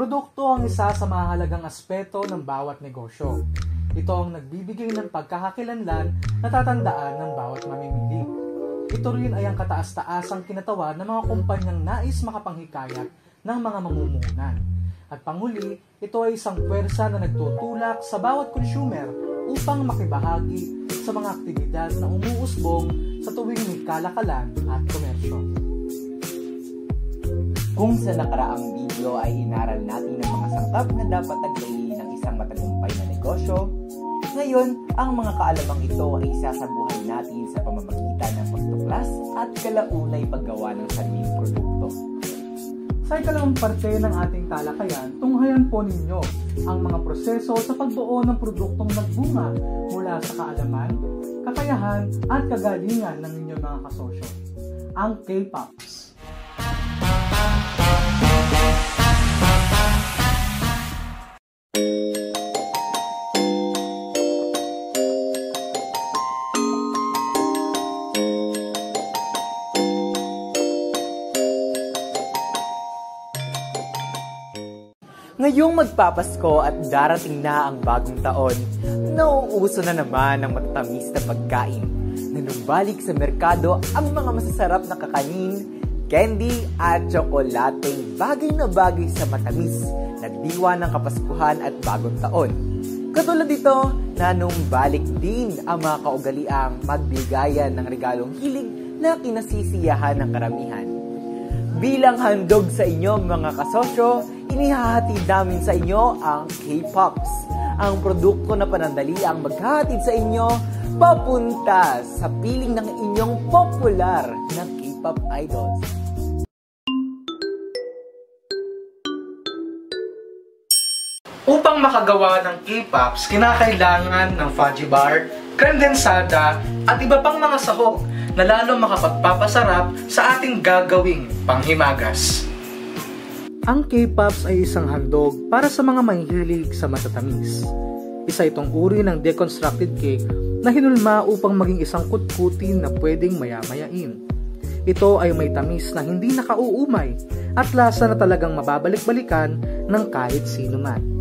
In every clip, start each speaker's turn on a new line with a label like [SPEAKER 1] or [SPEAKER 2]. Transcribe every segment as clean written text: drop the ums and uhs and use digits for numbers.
[SPEAKER 1] produkto ang isa sa mahalagang aspeto ng bawat negosyo. Ito ang nagbibigay ng pagkakakilanlan na tatandaan ng bawat mamimili. Ito rin ay ang kataas-taasang kinatawan ng mga kumpanyang nais makapanghikayat ng mga mamumuhunan. At panghuli, ito ay isang pwersa na nagtutulak sa bawat consumer upang makibahagi sa mga aktibidad na umuusbong sa tuwing may kalakalan at komersyo.
[SPEAKER 2] Kung sa nakaraang video ay inaral natin ang mga sangkap na dapat aglayin ng isang matagumpay na negosyo, ngayon, ang mga kaalamang ito ay isasabuhay natin sa pamamagitan ng pagtuklas at kalaunay paggawa ng sariling produkto.
[SPEAKER 1] Sa ikalawang parte ng ating talakayan, tunghayan po ninyo ang mga proseso sa pagbuo ng produktong nagbunga mula sa kaalaman, kakayahan at kagalingan ng inyong mga kasosyo, ang K-Pops.
[SPEAKER 2] Ngayong magpapasko at darating na ang bagong taon, nauuso na naman ang matatamis na pagkain. Nanumbalik sa merkado ang mga masasarap na kakanin, candy at tsokolateng bagay na bagay sa matamis, nagdiwa ng Kapaskuhan at bagong taon. Katulad dito, nanumbalik din ang mga kaugaliang magbigayan ng regalong hilig na kinasisiyahan ng karamihan. Bilang handog sa inyo mga kasosyo, inihahatid namin sa inyo ang K-Pops, ang produkto na panandali ang maghahatid sa inyo papunta sa piling ng inyong popular na K-Pop idols.
[SPEAKER 1] Upang makagawa ng K-Pops, kinakailangan ng fudgy bar, creme densada at iba pang mga sahog na lalo makapagpapasarap sa ating gagawing panghimagas. Ang K-Pops ay isang handog para sa mga mahihilig sa matatamis. Isa itong uri ng deconstructed cake na hinulma upang maging isang kutkutin na pwedeng maya-mayain. Ito ay may tamis na hindi nakauumay at lasa na talagang mababalik-balikan ng kahit sino man.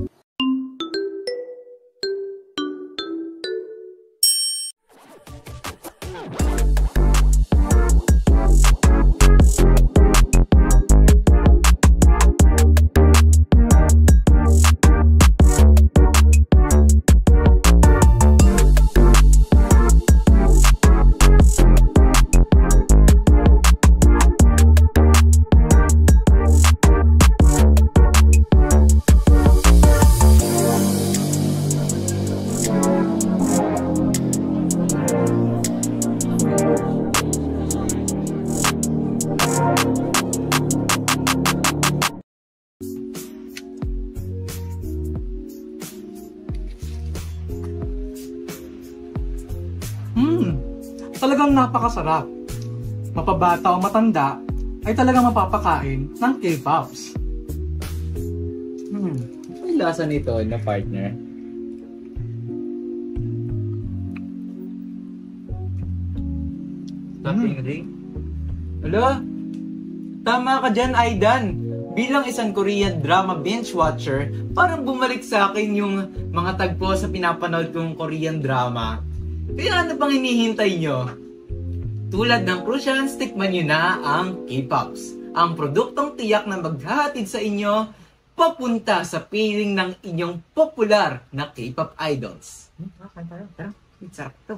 [SPEAKER 1] Talagang napakasarap. Mapabata o matanda ay talagang mapapakain ng K-Pops.
[SPEAKER 2] May lasa nito na partner. Topping ring. Hello? Tama ka dyan, Aidan. Bilang isang Korean drama binge watcher, parang bumalik sa akin yung mga tagpo sa pinapanood kong Korean drama. Kaya ano pang hinihintay nyo? Tulad ng Crucians, tikman nyo na ang K-Pops. Ang produktong tiyak na maghahatid sa inyo papunta sa piling ng inyong popular na K-Pop idols. Tara, sarap to.